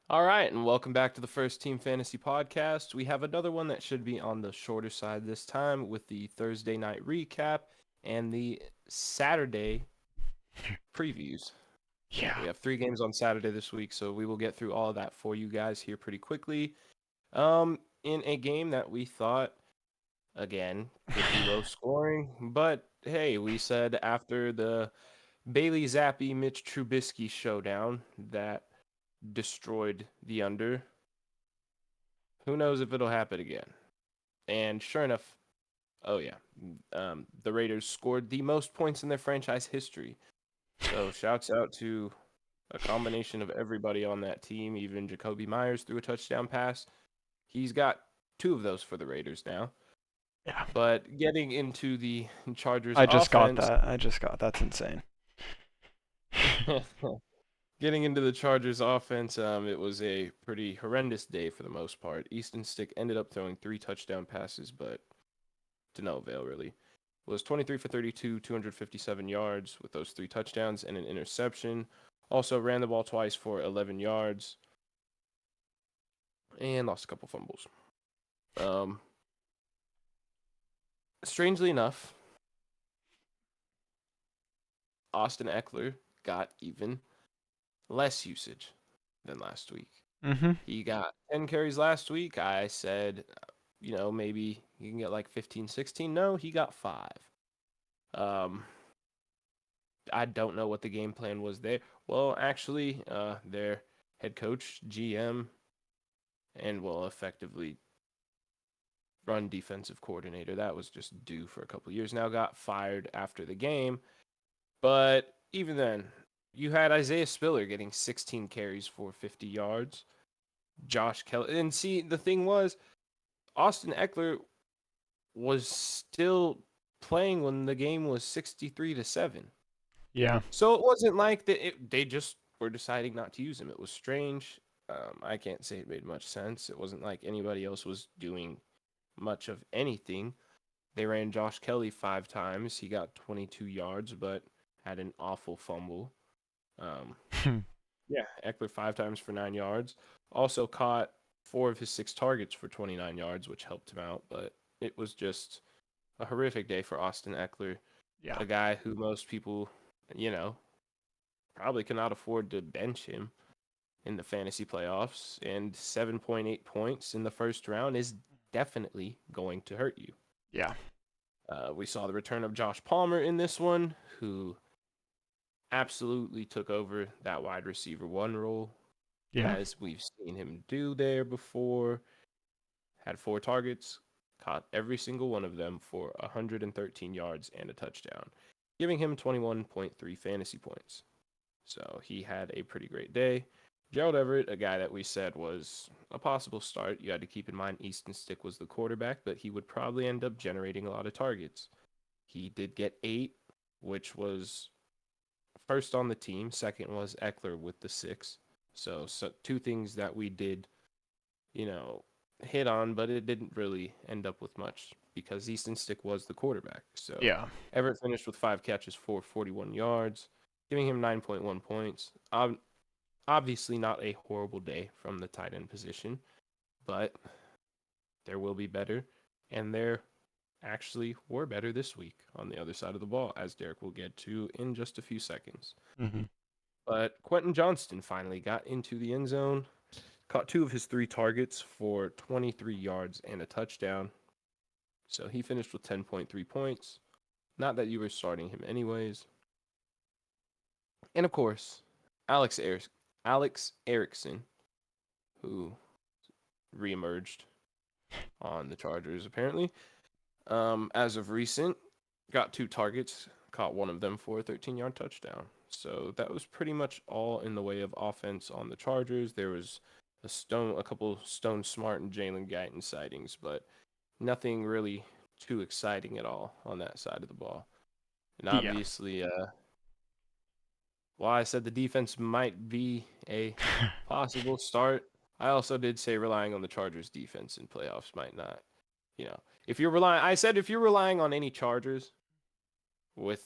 All right, and welcome back to the First Team Fantasy Podcast. We have another one that should be on the shorter side this time with the Thursday night recap and the Saturday previews. Yeah. We have three games on Saturday this week, so we will get through all of that for you guys here pretty quickly. In a game that we thought, again, could be low scoring, but hey, we said after the Bailey Zappi Mitch Trubisky showdown that destroyed the under. Who knows if it'll happen again? And sure enough, oh yeah, the Raiders scored the most points in their franchise history. So shouts out to a combination of everybody on that team. Even Jacoby Myers threw a touchdown pass. He's got two of those for the Raiders now. Yeah. But getting into the Chargers I just got offense, that. That's insane. getting into the Chargers offense, it was a pretty horrendous day for the most part. Easton Stick ended up throwing three touchdown passes, but to no avail really. Was 23 for 32, 257 yards with those three touchdowns and an interception. Also ran the ball twice for 11 yards and lost a couple fumbles. Um, Strangely enough, Austin Eckler got even less usage than last week. Mm-hmm. He got 10 carries last week. I said, maybe you can get like 15, 16. No, he got five. Um, I don't know what the game plan was there. Well, actually, their head coach, GM, and effectively run defensive coordinator, that was just due for a couple years now, got fired after the game. But even then, you had Isaiah Spiller getting 16 carries for 50 yards. Josh Kelly. And see, the thing was, Austin Eckler was still playing when the game was 63-7. Yeah. So it wasn't like they just were deciding not to use him. It was strange. I can't say it made much sense. It wasn't like anybody else was doing much of anything. They ran Josh Kelly 5 times. He got 22 yards, but had an awful fumble. Um, yeah, Eckler 5 times for 9 yards. Also caught four of his six targets for 29 yards, which helped him out. But it was just a horrific day for Austin Eckler, yeah. a guy who most people, you know, probably cannot afford to bench him in the fantasy playoffs. And 7.8 points in the first round is definitely going to hurt you. Yeah. We saw the return of Josh Palmer in this one, who absolutely took over that wide receiver one role, Yeah. as we've seen him do there before. Had four targets, caught every single one of them for 113 yards and a touchdown, giving him 21.3 fantasy points. So he had a pretty great day. Gerald Everett, a guy that we said was a possible start. You had to keep in mind Easton Stick was the quarterback, but he would probably end up generating a lot of targets. He did get 8, which was first on the team. Second was Eckler with the 6. So two things that we did, you know, hit on, but it didn't really end up with much because Easton Stick was the quarterback. So Yeah. Everett finished with 5 catches for 41 yards, giving him 9.1 points. Obviously not a horrible day from the tight end position, but there will be better, and there actually were better this week on the other side of the ball, as Derek will get to in just a few seconds. Mm-hmm. But Quentin Johnston finally got into the end zone, caught two of his three targets for 23 yards and a touchdown. So he finished with 10.3 points. Not that you were starting him anyways. And of course, Alex Erickson, who reemerged on the Chargers apparently. As of recent, got two targets, caught one of them for a 13-yard touchdown. So that was pretty much all in the way of offense on the Chargers. There was a couple Stone Smart and Jalen Guyton sightings, but nothing really too exciting at all on that side of the ball. And Yeah. obviously, while I said the defense might be a possible start, I also did say relying on the Chargers defense in playoffs might not. If you're relying on any Chargers with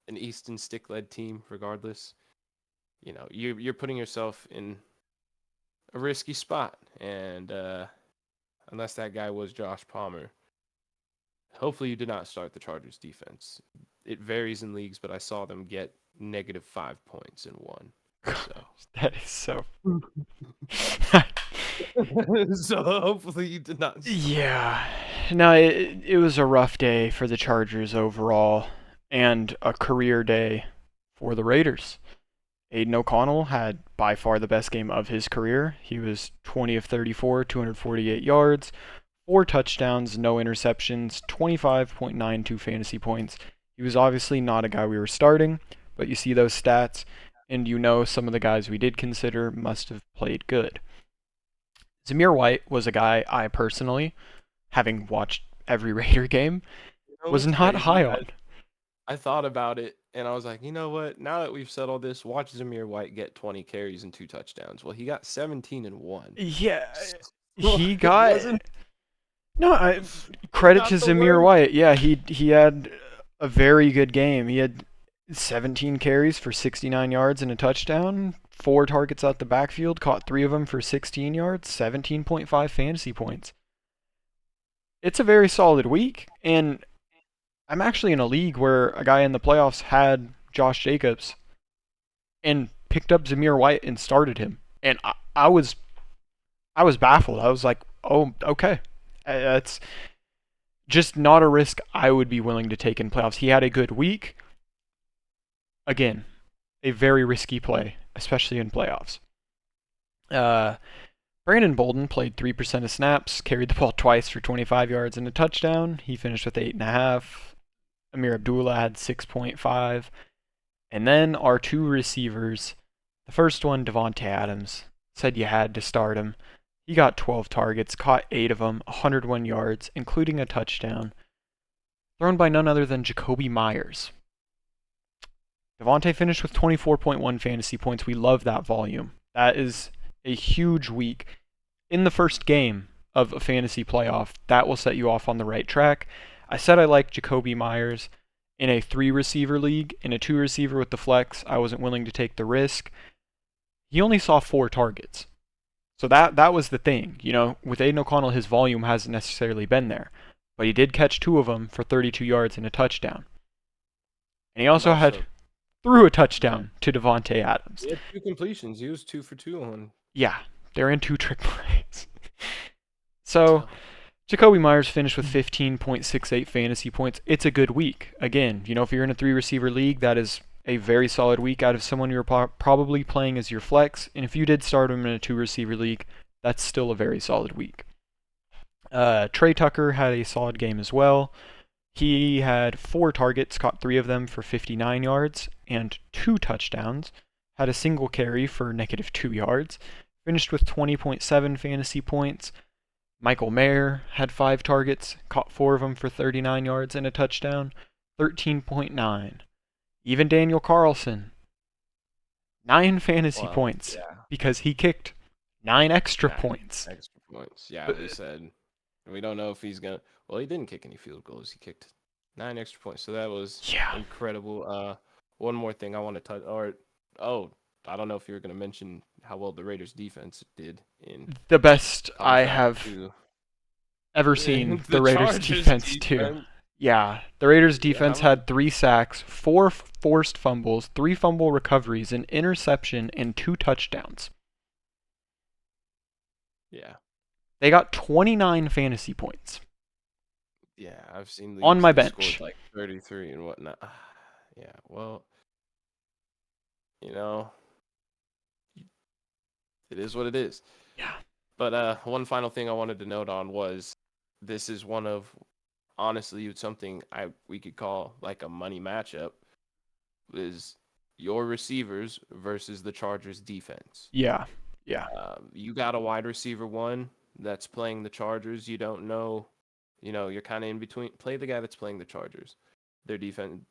an Easton Stick led team, regardless, you're putting yourself in a risky spot. And unless that guy was Josh Palmer, hopefully you did not start the Chargers defense. It varies in leagues, but I saw them get -5 points in one. So That is so. so hopefully you did not. Yeah. No, it was a rough day for the Chargers overall, and a career day for the Raiders. Aiden O'Connell had by far the best game of his career. He was 20 of 34, 248 yards, 4 touchdowns, no interceptions, 25.92 fantasy points. He was obviously not a guy we were starting, but you see those stats, and you know some of the guys we did consider must have played good. Zamir White was a guy I personally, having watched every Raider game, You know was what's not crazy? high on. I thought about it and I was like, you know what? Now that we've settled this, watch Zamir White get 20 carries and 2 touchdowns. Well, he got 17 and 1. Yeah, So, he it got wasn't no credit to not the Zamir worst. White. Yeah, he had a very good game. He had 17 carries for 69 yards and a touchdown, 4 targets out the backfield, caught 3 of them for 16 yards, 17.5 fantasy points. It's a very solid week, and I'm actually in a league where a guy in the playoffs had Josh Jacobs and picked up Zamir White and started him. And I was baffled. I was like, "Oh, okay. That's just not a risk I would be willing to take in playoffs." He had a good week. Again, a very risky play, especially in playoffs. Brandon Bolden played 3% of snaps, carried the ball twice for 25 yards and a touchdown. He finished with 8.5. Amir Abdullah had 6.5. And then our 2 receivers. The first one, Devontae Adams, said you had to start him. He got 12 targets, caught 8 of them, 101 yards, including a touchdown, thrown by none other than Jacoby Myers. Devontae finished with 24.1 fantasy points. We love that volume. That is a huge week. In the first game of a fantasy playoff, that will set you off on the right track. I said I like Jacoby Myers in a 3-receiver league. In a 2-receiver with the flex, I wasn't willing to take the risk. He only saw 4 targets. So that was the thing. You know, with Aiden O'Connell, his volume hasn't necessarily been there. But he did catch 2 of them for 32 yards and a touchdown. And he also had threw a touchdown to Devontae Adams. He had 2 completions. He was 2 for 2 on. Yeah, they're in 2 trick plays. So, Jacoby Myers finished with 15.68 fantasy points. It's a good week. Again, you know, if you're in a 3-receiver league, that is a very solid week out of someone you're probably playing as your flex. And if you did start him in a 2-receiver league, that's still a very solid week. Trey Tucker had a solid game as well. He had 4 targets, caught 3 of them for 59 yards and 2 touchdowns. Had a single carry for -2 yards. Finished with 20.7 fantasy points. Michael Mayer had 5 targets, caught 4 of them for 39 yards and a touchdown. 13.9. Even Daniel Carlson, 9 fantasy points because he kicked 9 extra points. Extra points. Yeah, we said we don't know if he's gonna. Well, he didn't kick any field goals. He kicked 9 extra points, so that was incredible. One more thing I want to touch, I don't know if you were gonna mention how well the Raiders defense did in the best I have ever seen. The Raiders defense too. Yeah, the Raiders defense had 3 sacks, 4 forced fumbles, 3 fumble recoveries, an interception, and 2 touchdowns. Yeah. They got 29 fantasy points. Yeah, I've seen on my bench, like 33 and whatnot. Yeah, well, you know, it is what it is. Yeah. But one final thing I wanted to note on was this is one of honestly something we could call like a money matchup is your receivers versus the Chargers defense. Yeah. You got a wide receiver 1 that's playing the Chargers. You don't know, you're kind of in between. Play the guy that's playing the Chargers. Their defense,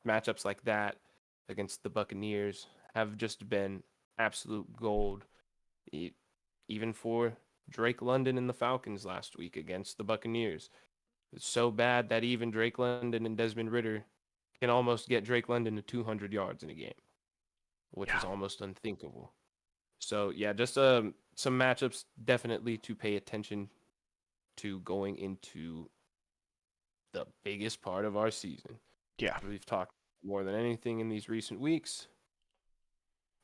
matchups like that against the Buccaneers have just been absolute gold. Even for Drake London and the Falcons last week against the Buccaneers. It's so bad that even Drake London and Desmond Ridder can almost get Drake London to 200 yards in a game, which is almost unthinkable. So yeah, just some matchups definitely to pay attention to going into the biggest part of our season. Yeah. We've talked more than anything in these recent weeks.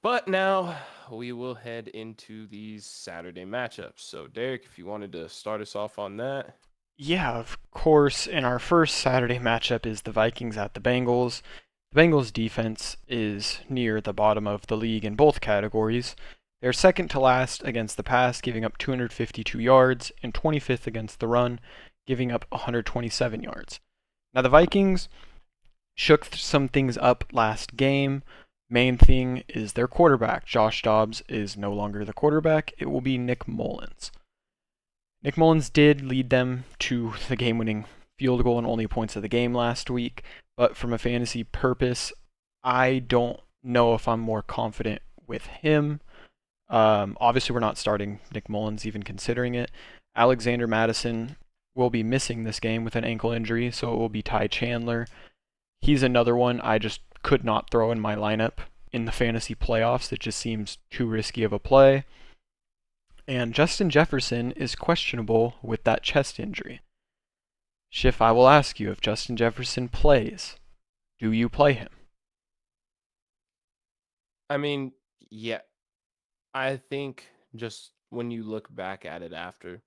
But now we will head into these Saturday matchups. So, Derek, if you wanted to start us off on that. Yeah, of course. And our first Saturday matchup is the Vikings at the Bengals. The Bengals defense is near the bottom of the league in both categories. They're second to last against the pass, giving up 252 yards, and 25th against the run, giving up 127 yards. Now, the Vikings shook some things up last game. Main thing is their quarterback. Josh Dobbs is no longer the quarterback. It will be Nick Mullins. Nick Mullins did lead them to the game-winning field goal and only points of the game last week, but from a fantasy purpose, I don't know if I'm more confident with him. Obviously, we're not starting Nick Mullins, even considering it. Alexander Madison will be missing this game with an ankle injury, so it will be Ty Chandler. He's another one I just could not throw in my lineup in the fantasy playoffs. It just seems too risky of a play. And Justin Jefferson is questionable with that chest injury. Schiff, I will ask you, if Justin Jefferson plays, do you play him? I mean, yeah, I think just when you look back at it after,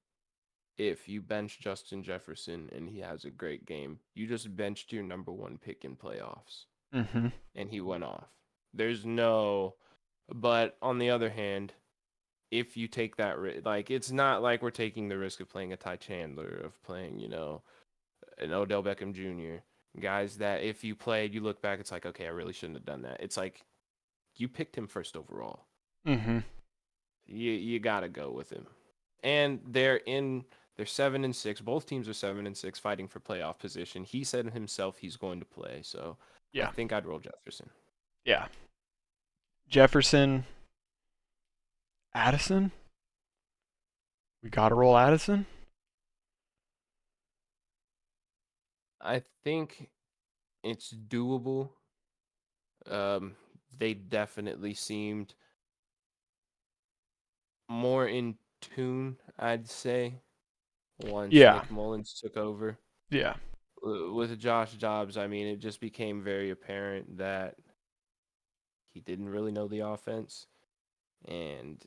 if you bench Justin Jefferson and he has a great game, you just benched your number one pick in playoffs Mm-hmm. and he went off. There's no, but on the other hand, if you take that risk, like it's not like we're taking the risk of playing a Ty Chandler, of playing, an Odell Beckham Jr. Guys that if you played, you look back, it's like, okay, I really shouldn't have done that. It's like you picked him first overall. Mm-hmm. You gotta go with him. And they're 7-6. Both teams are 7-6 fighting for playoff position. He said himself he's going to play, so I Yeah. think I'd roll Jefferson. Yeah. Jefferson, Addison? We gotta roll Addison? I think it's doable. Um, they definitely seemed more in tune, I'd say, once Yeah. Nick Mullins took over. Yeah. With Josh Dobbs, I mean, it just became very apparent that he didn't really know the offense. And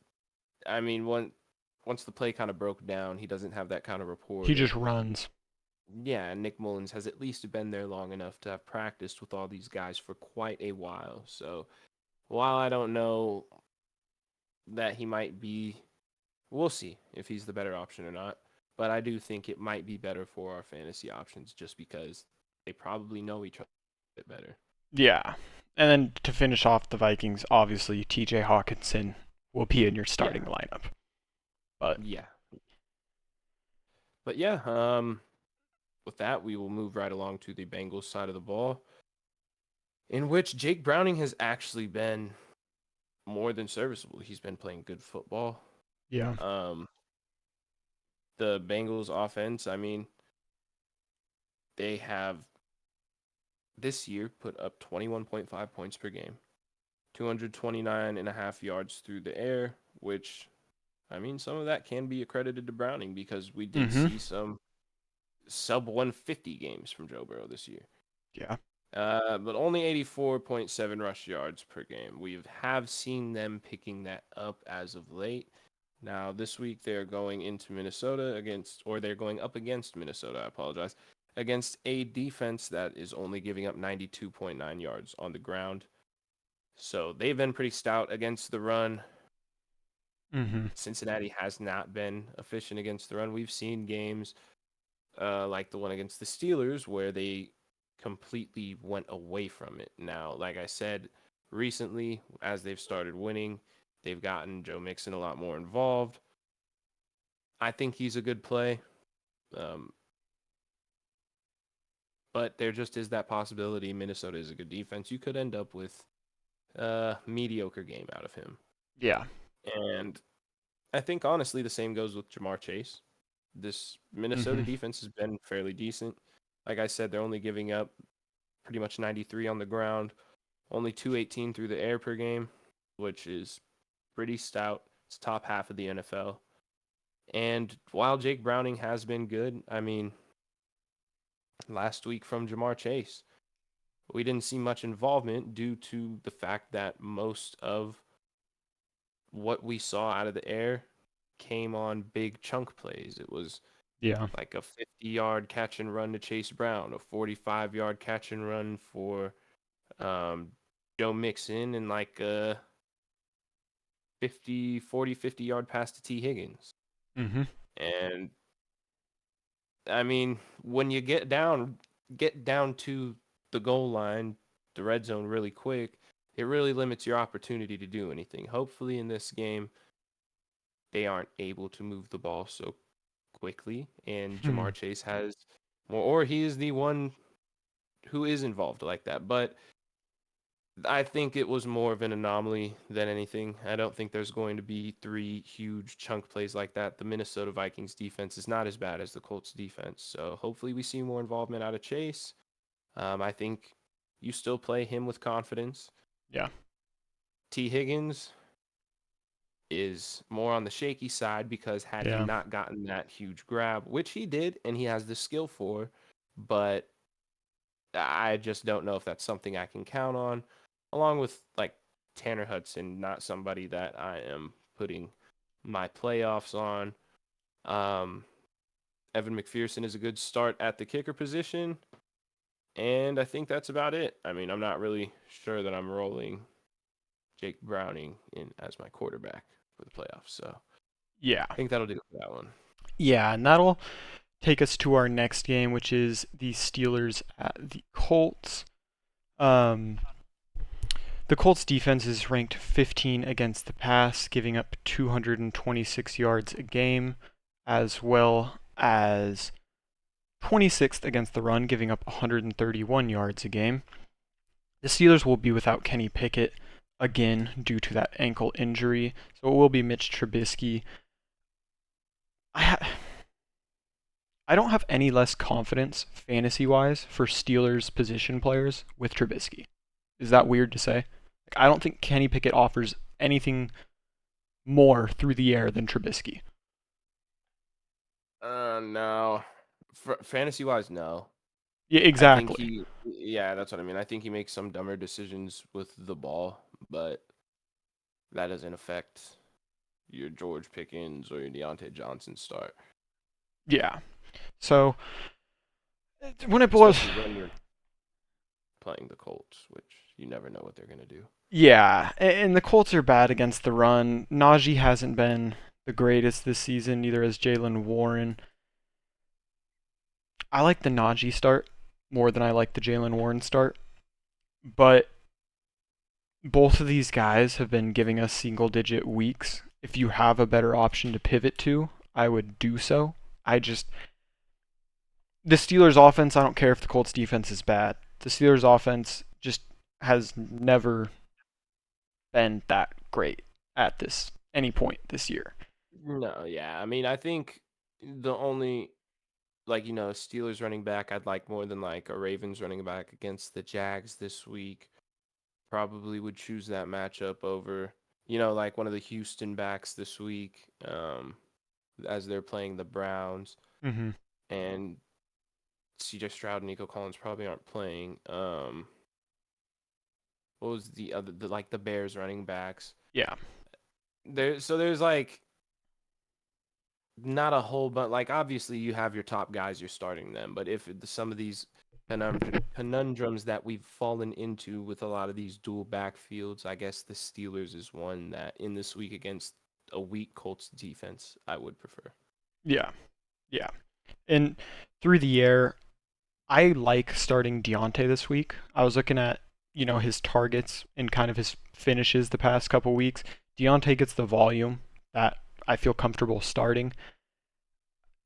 I mean, once the play kind of broke down, he doesn't have that kind of rapport He that, just runs. yeah, Nick Mullins has at least been there long enough to have practiced with all these guys for quite a while. So while I don't know that he might be, we'll see if he's the better option or not. But I do think it might be better for our fantasy options just because they probably know each other a bit better. Yeah. And then to finish off the Vikings, obviously TJ Hawkinson will be in your Yeah, starting lineup. But yeah. But yeah, with that, we will move right along to the Bengals side of the ball, in which Jake Browning has actually been more than serviceable. He's been playing good football. yeah. Um, the Bengals offense, I mean, they have this year put up 21.5 points per game, 229 and a half yards through the air, which, I mean, some of that can be accredited to Browning because we did Mm-hmm. see some sub 150 games from Joe Burrow this year. Yeah. But only 84.7 rush yards per game. We have seen them picking that up as of late. Now, this week they're going into Minnesota they're going up against Minnesota, I apologize, against a defense that is only giving up 92.9 yards on the ground. So they've been pretty stout against the run. Mm-hmm. Cincinnati has not been efficient against the run. We've seen games like the one against the Steelers where they completely went away from it. Now, like I said, recently, as they've started winning, they've gotten Joe Mixon a lot more involved. I think he's a good play. Um, but there just is that possibility. Minnesota is a good defense. You could end up with a mediocre game out of him. Yeah. And I think, honestly, the same goes with Jamar Chase. This Minnesota Mm-hmm. defense has been fairly decent. Like I said, they're only giving up pretty much 93 on the ground, only 218 through the air per game, which is pretty stout. It's top half of the NFL. And while Jake Browning has been good, I mean, last week from Jamar Chase, we didn't see much involvement due to the fact that most of what we saw out of the air came on big chunk plays. It was Yeah. like a 50-yard catch and run to Chase Brown, a 45-yard catch and run for um, Joe Mixon, and like a 50-yard pass to T. Higgins. Mm-hmm. And I mean, when you get down to the goal line, the red zone really quick, it really limits your opportunity to do anything. Hopefully in this game, they aren't able to move the ball so quickly, and Jamar Chase has more, or he is the one who is involved like that. But I think it was more of an anomaly than anything. I don't think there's going to be 3 huge chunk plays like that. The Minnesota Vikings defense is not as bad as the Colts defense. So hopefully we see more involvement out of Chase. I think you still play him with confidence. Yeah. T. Higgins is more on the shaky side because had he Yeah. not gotten that huge grab, which he did and he has the skill for, but I just don't know if that's something I can count on. Along with like Tanner Hudson, not somebody that I am putting my playoffs on. Evan McPherson is a good start at the kicker position. And I think that's about it. I mean, I'm not really sure that I'm rolling Jake Browning in as my quarterback for the playoffs. So Yeah. I think that'll do it for that one. Yeah, and that'll take us to our next game, which is the Steelers at the Colts. The Colts defense is ranked 15 against the pass, giving up 226 yards a game, as well as 26th against the run, giving up 131 yards a game. The Steelers will be without Kenny Pickett again due to that ankle injury, so it will be Mitch Trubisky. I don't have any less confidence fantasy-wise for Steelers position players with Trubisky. Is that weird to say? I don't think Kenny Pickett offers anything more through the air than Trubisky. No. Fantasy-wise, no. Yeah, exactly. That's what I mean. I think he makes some dumber decisions with the ball, but that doesn't affect your George Pickens or your Deontay Johnson start. Yeah. So when it boils, especially when you're playing the Colts, which you never know what they're going to do. yeah, and the Colts are bad against the run. Najee hasn't been the greatest this season, neither has Jaylen Warren. I like the Najee start more than I like the Jaylen Warren start, but both of these guys have been giving us single-digit weeks. If you have a better option to pivot to, I would do so. The Steelers' offense, I don't care if the Colts' defense is bad. The Steelers' offense just has never been that great at any point this year. No, yeah. I mean, I think the only Steelers running back I'd like more than like a Ravens running back against the Jags this week. Probably would choose that matchup over, like one of the Houston backs this week, as they're playing the Browns. Mm-hmm. And CJ Stroud and Nico Collins probably aren't playing. What was the other, the Bears running backs? Yeah. There's like not a whole bunch. Like obviously you have your top guys, you're starting them. But if some of these conundrums that we've fallen into with a lot of these dual backfields, I guess the Steelers is one that in this week against a weak Colts defense, I would prefer. Yeah. Yeah. And through the air, I like starting Deontay this week. I was looking at, his targets and kind of his finishes the past couple weeks. Deontay gets the volume that I feel comfortable starting.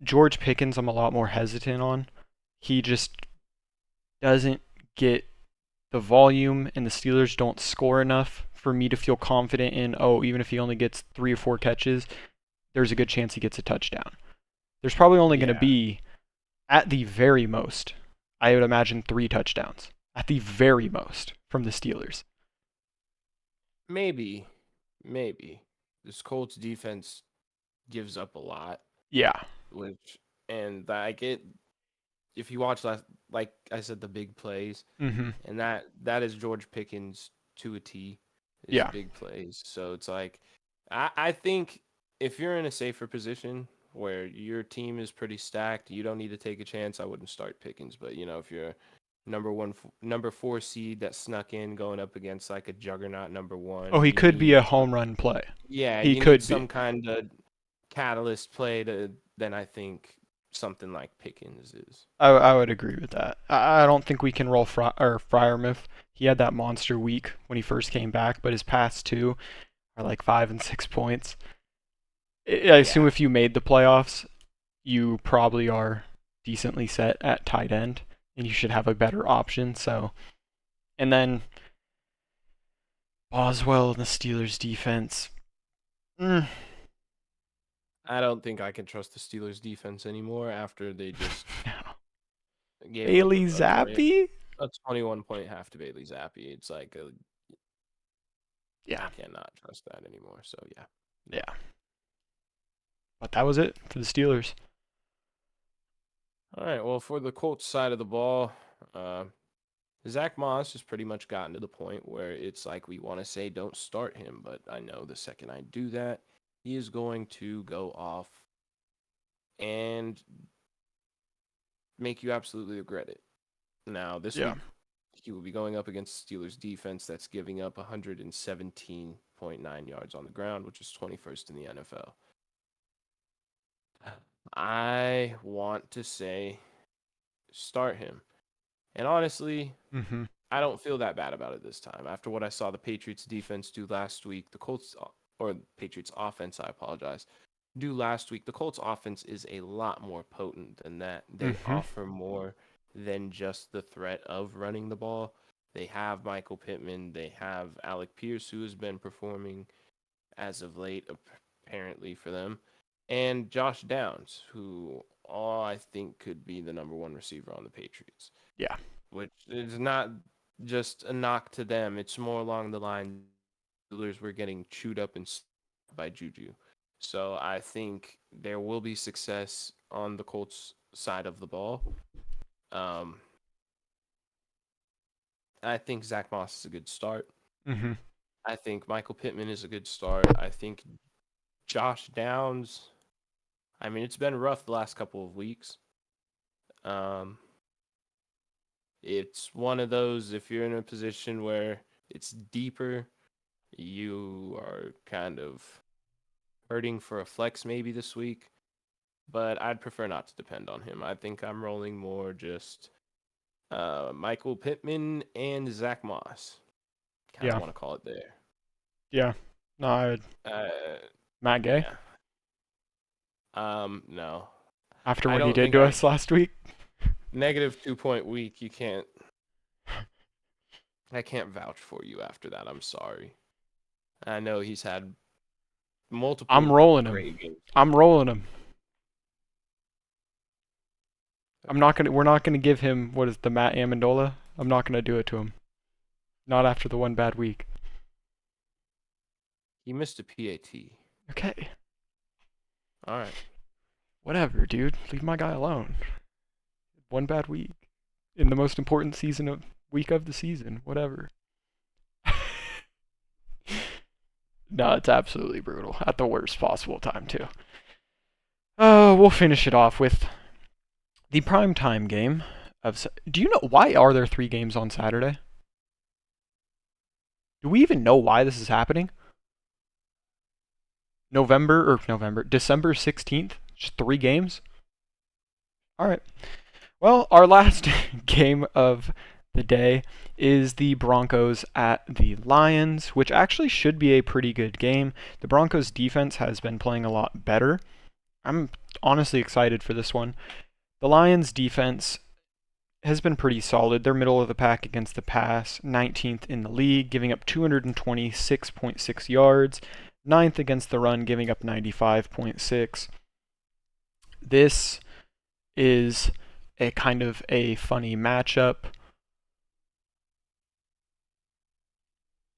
George Pickens, I'm a lot more hesitant on. He just doesn't get the volume, and the Steelers don't score enough for me to feel confident in, even if he only gets 3 or 4 catches, there's a good chance he gets a touchdown. There's probably only going to be, at the very most, I would imagine 3 touchdowns. At the very most from the Steelers. Maybe. this Colts defense gives up a lot, Yeah. which and like it if you watch last like I said the big plays Mhm. and that is George Pickens to a T is Yeah. big plays. So it's like I think if you're in a safer position where your team is pretty stacked, you don't need to take a chance. I wouldn't start Pickens, but if you're number 4 seed that snuck in going up against like a juggernaut number Oh, 1, he you could be a need home run play. yeah, He you need could be. some kind of catalyst play to then I think something like Pickens is. I would agree with that. I don't think we can roll Fryermuth. He had that monster week when he first came back, but his past two are like 5 and 6 points. I assume Yeah. if you made the playoffs, you probably are decently set at tight end, and you should have a better option. So, and then Boswell and the Steelers defense. Mm, I don't think I can trust the Steelers defense anymore after they just no. gave up Bailey Zappi? a 21 point half to Bailey Zappi. It's like I Yeah, cannot trust that anymore. So yeah. No. yeah. But that was it for the Steelers. All right. Well, for the Colts side of the ball, uh, Zach Moss has pretty much gotten to the point where it's like we want to say don't start him, but I know the second I do that, he is going to go off and make you absolutely regret it. Now, this Yeah. week, he will be going up against Steelers defense that's giving up 117.9 yards on the ground, which is 21st in the NFL. I want to say start him. And honestly, Mm-hmm. I don't feel that bad about it this time. After what I saw the Patriots defense do last week, the Colts or Patriots offense, I apologize, do last week. The Colts offense is a lot more potent than that. They Mm-hmm. offer more than just the threat of running the ball. They have Michael Pittman, they have Alec Pierce who has been performing as of late apparently for them, and Josh Downs who all I think could be the number 1 receiver on the Patriots, Yeah. which is not just a knock to them. It's more along the line Steelers were getting chewed up and by Juju. So I think there will be success on the Colts side of the ball. Um, I think Zach Moss is a good start. Mm-hmm. I think Michael Pittman is a good start. I think Josh Downs. I mean, it's been rough the last couple of weeks. Um, it's one of those if you're in a position where it's deeper, you are kind of hurting for a flex maybe this week, but I'd prefer not to depend on him. I think I'm rolling more just Michael Pittman and Zach Moss. Kind of Yeah. want to call it there. Yeah. No, I would. Uh, Matt Gay? yeah. No. After I what he don't did think to I us last week? negative 2 point week. You can't. I can't vouch for you after that. I'm sorry. I know he's had I'm multiple rolling him. great games. I'm rolling him. I'm Okay. not gonna. We're not gonna give him what is the Matt Amendola. I'm not gonna do it to him. Not after the one bad week. He missed a PAT. Okay. All right. Whatever, dude. Leave my guy alone. One bad week in the most important week of the season. Whatever. No, it's absolutely brutal at the worst possible time too. We'll finish it off with the primetime game of. Do you know why are there 3 games on Saturday? Do we even know why this is happening? December 16th, just 3 games? All right. Well, our last game of the day is the Broncos at the Lions, which actually should be a pretty good game. The Broncos defense has been playing a lot better. I'm honestly excited for this one. The Lions defense has been pretty solid. They're middle of the pack against the pass, 19th in the league, giving up 226.6 yards, 9th against the run, giving up 95.6. This is a kind of a funny matchup.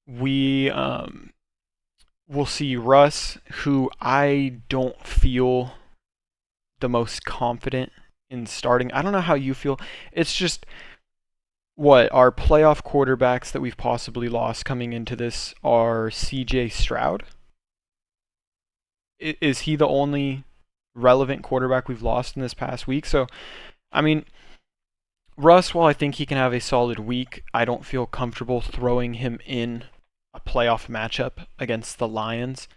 We we'll see Russ, who I don't feel the most confident in starting. I don't know how you feel. It's just what our playoff quarterbacks that we've possibly lost coming into this are CJ Stroud. Is he the only relevant quarterback we've lost in this past week? So, I mean, Russ, while I think he can have a solid week, I don't feel comfortable throwing him in a playoff matchup against the Lions.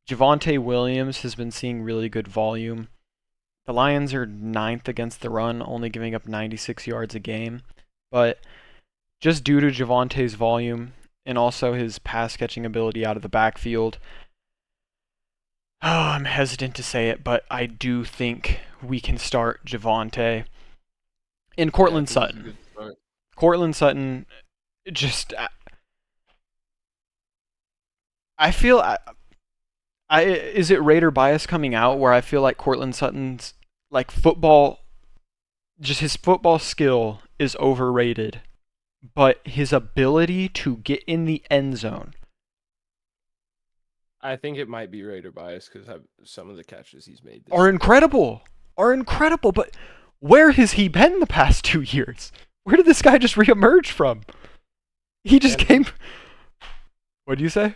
Javonte Williams has been seeing really good volume. The Lions are ninth against the run, only giving up 96 yards a game. But just due to Javonte's volume and also his pass catching ability out of the backfield, I'm hesitant to say it, but I do think we can start Javonte and Yeah, I Cortland think he's a Sutton. good start. Cortland Sutton, just I feel is it Raider bias coming out where I feel like Cortland Sutton's like football, just his football skill is overrated, but his ability to get in the end zone I think it might be Raider bias because some of the catches he's made this are year. incredible, But where has he been the past 2 years? Where did this guy just reemerge from? He just Denver. came. What do you say?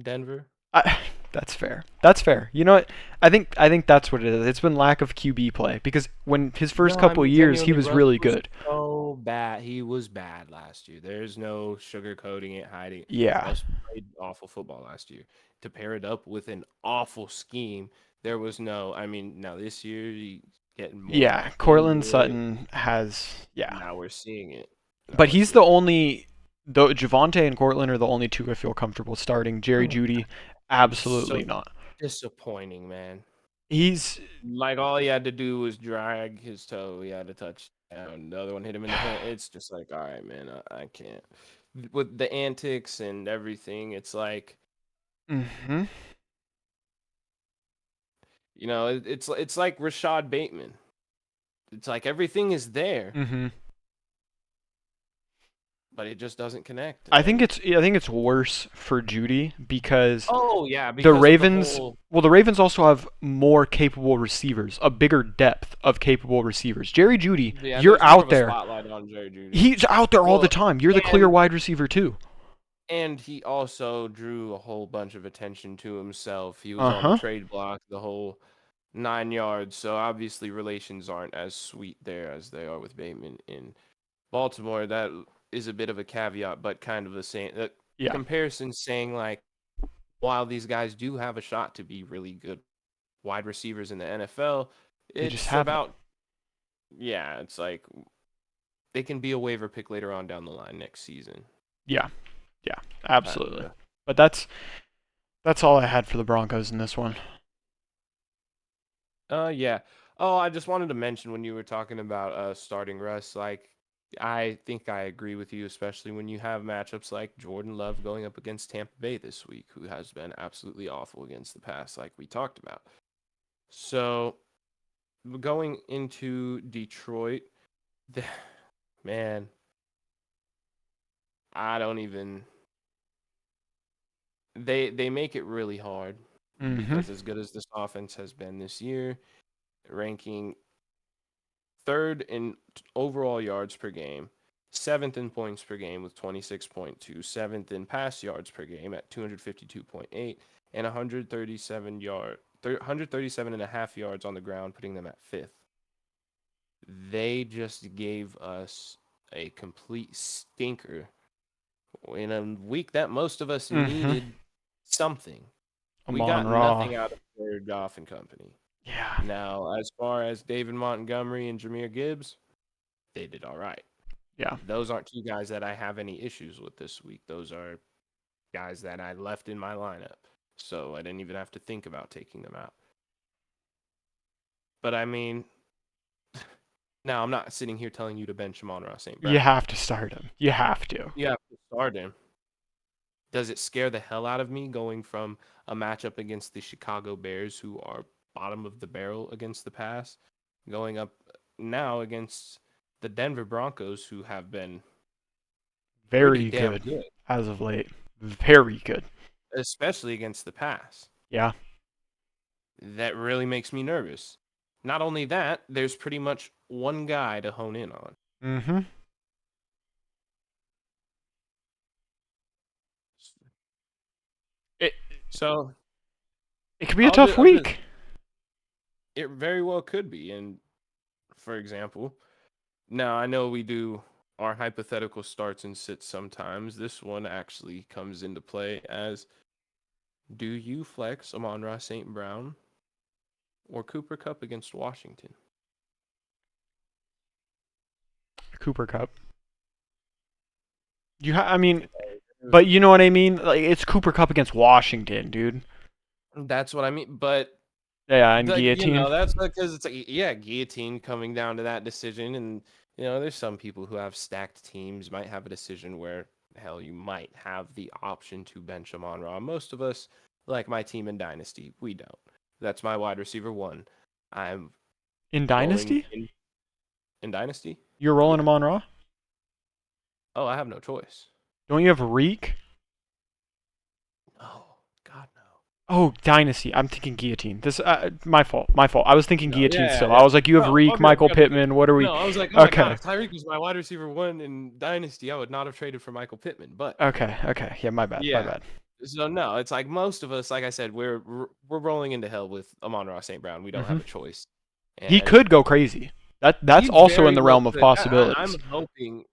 Denver. I, that's fair. That's fair. You know what? I think that's what it is. It's been lack of QB play because when his first No, I couple mean years he genuinely, was Russ really was good. so bad. He was bad last year. There's no sugarcoating it, hiding it. Yeah. Russ played awful football last year. To pair it up with an awful scheme, there was no. I mean, now this year he's getting more Yeah, locked Cortland into it. Sutton has yeah. Now we're seeing it. Now But we're he's the seeing it. only though Javonte and Cortland are the only two I feel comfortable starting. Jerry Judy, He's so absolutely not. disappointing, man. He's Like all he had to do was drag his toe. He had a touchdown. The other one hit him in the hand. It's just like, all right, man, I can't. With the antics and everything, it's like, mm-hmm. it's like Rashad Bateman. It's like everything is there, Mm-hmm. but it just doesn't connect. I think And it's worse for Judy because oh yeah, the because of the Ravens, whole well, the Ravens also have more capable receivers, a bigger depth of capable receivers. Jerry Judy, yeah, you're there's more out of a there. spotlight on Jerry Judy. He's out there all the Well, time. You're the clear and wide receiver too. and he also drew a whole bunch of attention to himself. He was on the Uh-huh. trade block the whole 9 yards. So obviously relations aren't as sweet there as they are with Bateman in Baltimore. That is a bit of a caveat, but kind of the same Yeah. comparison saying like while these guys do have a shot to be really good wide receivers in the NFL, They just it's haven't. about yeah, it's like they can be a waiver pick later on down the line next season. Yeah. Yeah. Absolutely. Kinda. But that's all I had for the Broncos in this one. Yeah. Oh, I just wanted to mention when you were talking about starting Russ, like I think I agree with you, especially when you have matchups like Jordan Love going up against Tampa Bay this week, who has been absolutely awful against the pass, like we talked about. So going into Detroit, the, man, I don't even. They make it really hard Mm-hmm. because as good as this offense has been this year, ranking third in overall yards per game, seventh in points per game with 26.2, seventh in pass yards per game at 252.8, and 137 and a half yards on the ground, putting them at fifth. They just gave us a complete stinker in a week that most of us Mm-hmm. needed something. We Amon got Ra. nothing out of Jared Goff and company. Yeah. Now, as far as David Montgomery and Jameer Gibbs, they did all right. Yeah. Those aren't two guys that I have any issues with this week. Those are guys that I left in my lineup. So I didn't even have to think about taking them out. But I mean, now I'm not sitting here telling you to bench Amon-Ra St. You Brown. have to start him. You have to. You have to start him. Does it scare the hell out of me going from a matchup against the Chicago Bears, who are bottom of the barrel against the pass, going up now against the Denver Broncos, who have been pretty Very damn good good? as of late. Very good. especially against the pass. Yeah. That really makes me nervous. Not only that, there's pretty much one guy to hone in on. Mm-hmm. It So it could be a tough week. it very well could be. And for example, now I know we do our hypothetical starts and sits sometimes. This one actually comes into play as, do you flex Amon-Ra St. Brown or Cooper Kupp against Washington? Cooper Cup. I mean, but you know what I mean? Like, it's Cooper Cup against Washington, dude. That's what I mean. But Yeah, and guillotine. that's because it's like, yeah, guillotine coming down to that decision. And, there's some people who have stacked teams might have a decision where, hell, you might have the option to bench Amon-Ra. Most of us, like my team in Dynasty, we don't. That's my wide receiver one. I'm In rolling Dynasty? in Dynasty. You're rolling Yeah. him on Raw? Oh, I have no choice. Don't you have Reek? Oh, God, no. Oh, Dynasty. I'm thinking guillotine. This my fault. My fault. I was thinking No, guillotine yeah, still. yeah. I was like, you have No, Reek, okay, Michael okay, okay. Pittman. What are we? No, I was like, oh my Okay. God, if Tyreek was my wide receiver one in Dynasty, I would not have traded for Michael Pittman. But Okay. Yeah, my bad. yeah. My bad. So no, it's like most of us, like I said, we're rolling into hell with Amon-Ra St. Brown. We don't have a choice. He And could go crazy. That's he also in very the well realm of could. possibilities.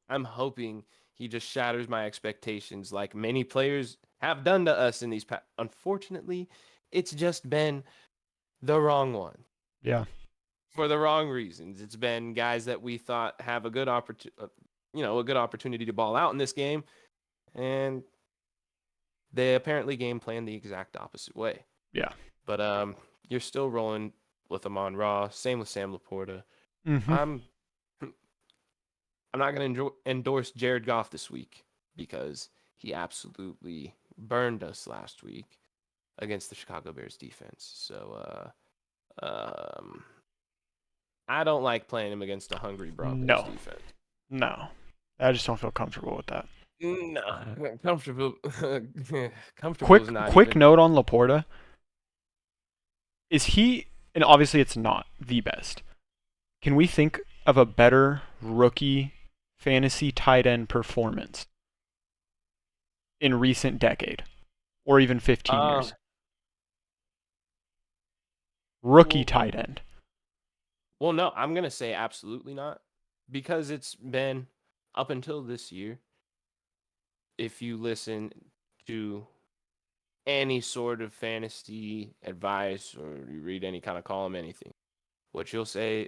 I'm hoping he just shatters my expectations, like many players have done to us in these. Unfortunately, it's just been the wrong one. Yeah. For the wrong reasons. It's been guys that we thought have a good opportunity to ball out in this game, and they apparently game plan the exact opposite way. Yeah. But you're still rolling with Amon-Ra. Same with Sam Laporta. I'm not going to endorse Jared Goff this week because he absolutely burned us last week against the Chicago Bears defense. So I don't like playing him against a hungry Broncos defense. No. I just don't feel comfortable with that. No, comfortable. Comfortable is not Quick even. note on Laporta. Is he, and obviously it's not the best. Can we think of a better rookie fantasy tight end performance in recent decade or even 15 years? Rookie tight end. Well, no, I'm going to say absolutely not, because it's been up until this year. If you listen to any sort of fantasy advice or you read any kind of column, anything, what you'll see,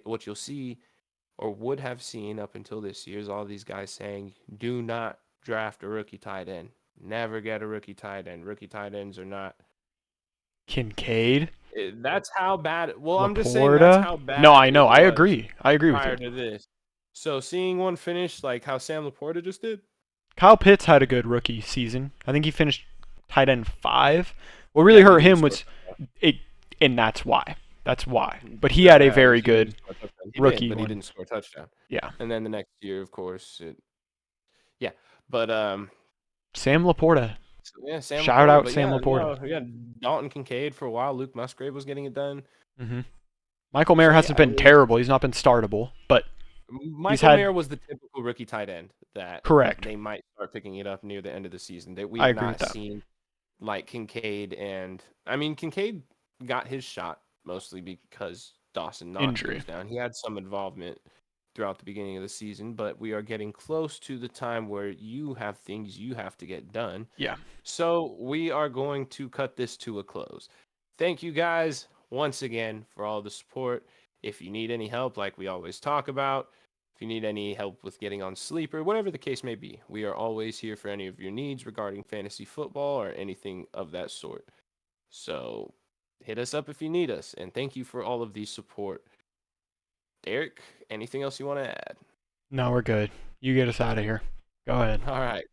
or would have seen up until this year is all these guys saying, do not draft a rookie tight end. Never get a rookie tight end. Rookie tight ends are not. Kincaid? That's how bad. Well, Laporta? I'm just saying that's how bad. No, I know. It I was agree. I agree with prior you. to this. So seeing one finish like how Sam Laporta just did. Kyle Pitts had a good rookie season. I think he finished tight end 5. What really hurt him was it, and that's why. That's why. But he had a very good rookie but he one. didn't score a touchdown. Yeah. And then the next year, of course, yeah. But Sam Laporta. yeah, Sam. Shout Laporta, out but Sam yeah, Laporta. No, yeah, Dalton Kincaid for a while. Luke Musgrave was getting it done. Michael Mayer hasn't been terrible. He's not been startable, but Michael Mayer was the typical rookie tight end that they might start picking it up near the end of the season. That we have not seen like Kincaid, and I mean Kincaid got his shot mostly because Dawson knocked him down. He had some involvement throughout the beginning of the season, but we are getting close to the time where you have things you have to get done. Yeah. So we are going to cut this to a close. Thank you guys once again for all the support. If you need any help, like we always talk about, if you need any help with getting on Sleeper, whatever the case may be, we are always here for any of your needs regarding fantasy football or anything of that sort. So hit us up if you need us, and thank you for all of the support. Derek, anything else you want to add? No, we're good. You get us out of here. Go ahead. All right.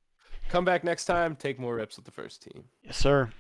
Come back next time. Take more reps with the first team. Yes, sir.